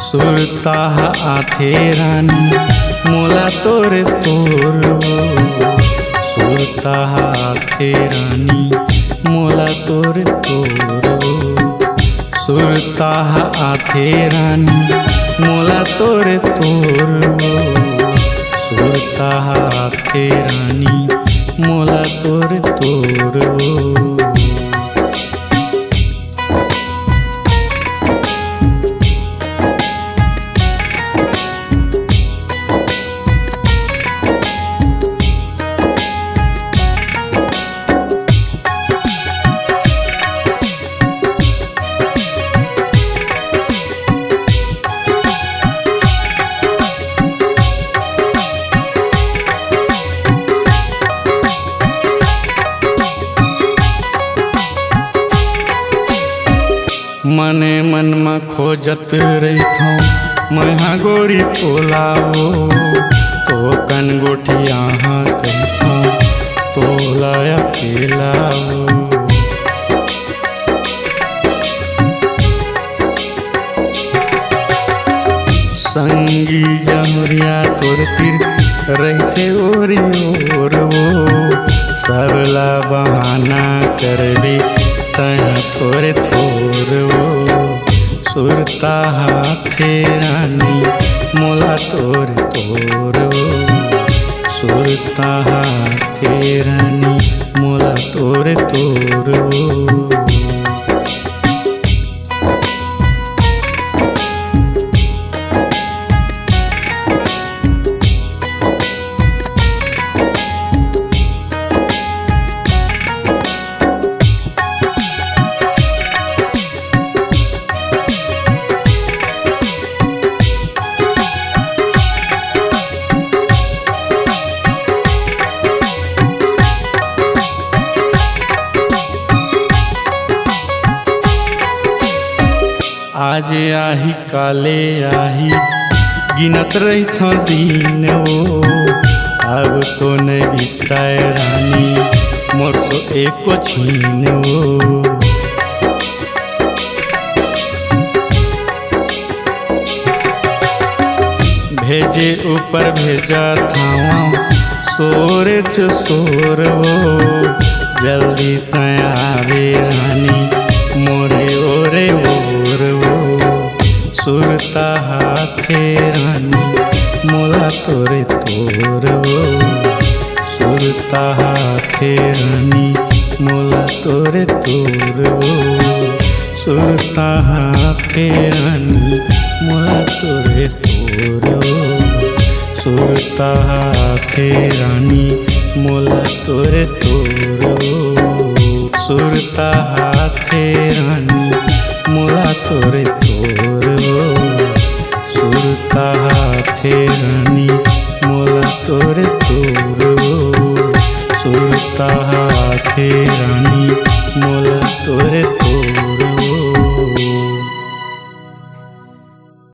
सुरता आथे रानी मोला तोरे तोरबो। सुरता आथे रानी मोला तोरे तोरबो। सुरता आथे रानी मोला तोरे तोरबो। सुरता आथे रानी मोला तोरे तोरबो। मने मन में खोजत रहीथो मैं गोरी तोलाओ। तो कन गोठिया कहथो तोला अकेलाओ। संगी जमुरिया तोर तिर रहते ओरी ओरबो। सबला बहाना करबी तया थोरे थोरबो। सुरता आथे रानी मोला तोरे तोरबो। सुरता आथे रानी मोला तोरे तोरबो। आज आही काले आही गिनत रही था दिन वो। अब तो न बीताए रानी मोर तो एको छीन वो। भेजे ऊपर भेजा था सोरे च सोर वो। जल्दी तयारे रानी मोरे ओरे ओर वो। सुरता आथे रानी मोला तोरे तोरबो। सुरता आथे रानी मोला तोरे तोरबो। सुरता आथे रानी मोला तोरे तोरबो। सुरता आथे रानी मोला तोरे तोरबो। सुरता आथे रानी मोला तोरे